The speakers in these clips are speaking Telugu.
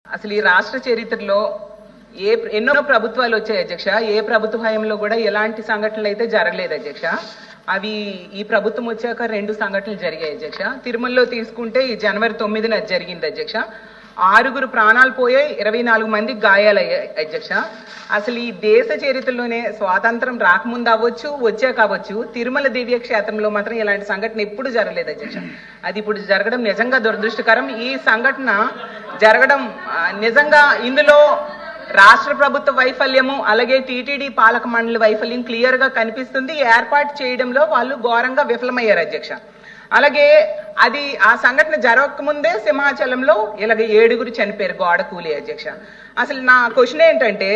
అసలు ఈ రాష్ట్ర చరిత్రలో ఎన్నో ప్రభుత్వాలు వచ్చాయి అధ్యక్ష. ఏ ప్రభుత్వ హయాంలో కూడా ఎలాంటి సంఘటనలు అయితే జరగలేదు అధ్యక్ష. అవి ఈ ప్రభుత్వం వచ్చాక 2 సంఘటనలు జరిగాయి అధ్యక్ష. తిరుమలలో తీసుకుంటే ఈ జనవరి 9న జరిగింది అధ్యక్ష. 6 ప్రాణాలు పోయాయి, 24 మందికి గాయాలయ్యాయి అధ్యక్ష. అసలు ఈ దేశ చరిత్రలోనే స్వాతంత్రం రాకముందు అవ్వచ్చు, వచ్చాక అవ్వచ్చు, తిరుమల దివ్య క్షేత్రంలో మాత్రం ఇలాంటి సంఘటన ఎప్పుడు జరగలేదు అధ్యక్ష. అది ఇప్పుడు జరగడం నిజంగా దురదృష్టకరం. ఈ సంఘటన జరగడం నిజంగా ఇందులో రాష్ట్ర ప్రభుత్వ వైఫల్యము, అలాగే టీటీడీ పాలక మండలి వైఫల్యం క్లియర్ గా కనిపిస్తుంది. ఏర్పాటు చేయడంలో వాళ్ళు ఘోరంగా విఫలమయ్యారు అధ్యక్ష. అలాగే అది ఆ సంఘటన జరగకముందే సింహాచలంలో ఇలాగ 7 చనిపోయారు గోడ కూలి అధ్యక్ష. అసలు నా క్వశ్చన్ ఏంటంటే,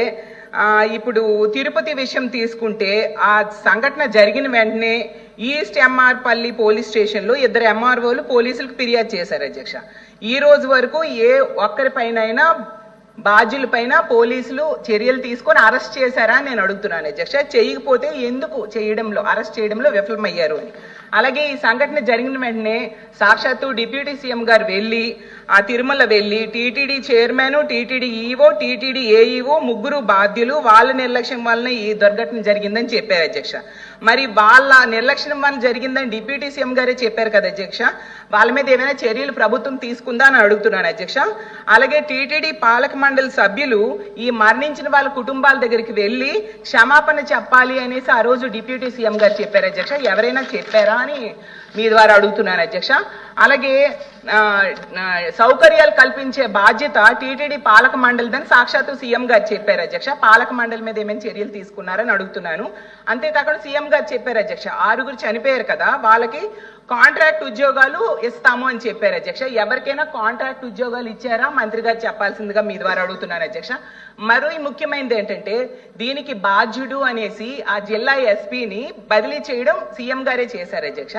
ఇప్పుడు తిరుపతి విషయం తీసుకుంటే ఆ సంఘటన జరిగిన వెంటనే ఈస్ట్ ఎంఆర్ పల్లి పోలీస్ స్టేషన్ లో 2 ఎంఆర్ఓలు పోలీసులకు ఫిర్యాదు చేశారు అధ్యక్ష. ఈ రోజు వరకు ఏ ఒక్కరిపైనైనా బాధ్యులపైన పోలీసులు చర్యలు తీసుకొని అరెస్ట్ చేశారా అని నేను అడుగుతున్నాను అధ్యక్ష. చేయకపోతే ఎందుకు అరెస్ట్ చేయడంలో విఫలమయ్యారు అని. అలాగే ఈ సంఘటన జరిగిన వెంటనే సాక్షాత్తు డిప్యూటీ సీఎం గారు వెళ్ళి ఆ తిరుమల వెళ్ళి TTD chairman, TTD EO, TTD AEO 3 బాధ్యులు వాళ్ళ నిర్లక్ష్యం వలన ఈ దుర్ఘటన జరిగిందని చెప్పారు అధ్యక్ష. మరి వాళ్ళ నిర్లక్ష్యం వల్ల జరిగిందని డిప్యూటీ సీఎం గారే చెప్పారు కదా అధ్యక్ష. వాళ్ళ మీద ఏమైనా చర్యలు ప్రభుత్వం తీసుకుందా అని అడుగుతున్నాను అధ్యక్ష. అలాగే టీటీడీ పాలక మండలి సభ్యులు ఈ మరణించిన వాళ్ళ కుటుంబాల దగ్గరికి వెళ్ళి క్షమాపణ చెప్పాలి అనేసి ఆ రోజు డిప్యూటీ సీఎం గారు చెప్పారు అధ్యక్ష. ఎవరైనా చెప్పారా అని మీ ద్వారా అడుగుతున్నాను అధ్యక్ష. అలాగే సౌకర్యాలు కల్పించే బాధ్యత టీటీడీ పాలక మండలిదని సాక్షాత్తు సీఎం గారు చెప్పారు అధ్యక్ష. పాలక మండలి మీద ఏమైనా చర్యలు తీసుకున్నారని అడుగుతున్నాను. అంతేకాకుండా సీఎం గారు చెప్పారు అధ్యక్ష, 6 చనిపోయారు కదా, వాళ్ళకి కాంట్రాక్ట్ ఉద్యోగాలు ఇస్తాము అని చెప్పారు అధ్యక్ష. ఎవరికైనా కాంట్రాక్ట్ ఉద్యోగాలు ఇచ్చారా మంత్రి గారు చెప్పాల్సిందిగా మీ ద్వారా అడుగుతున్నాను అధ్యక్ష. మరో ముఖ్యమైనది ఏంటంటే, దీనికి బాధ్యుడు అనేసి ఆ జిల్లా ఎస్పీని బదిలీ చేయడం సీఎం గారే చేశారు అధ్యక్ష.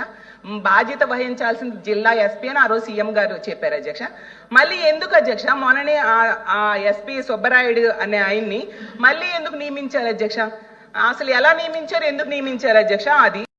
బాధ్యత వహించాల్సిన జిల్లా ఎస్పీ అని ఆ రోజు సీఎం గారు చెప్పారు అధ్యక్ష. మళ్ళీ ఎందుకు అధ్యక్ష మొన్ననే ఆ ఎస్పీ సుబ్బరాయుడు అనే ఆయన్ని మళ్ళీ ఎందుకు నియమించారు అధ్యక్ష? అసలు ఎలా నియమించారు, ఎందుకు నియమించారు అధ్యక్ష? అది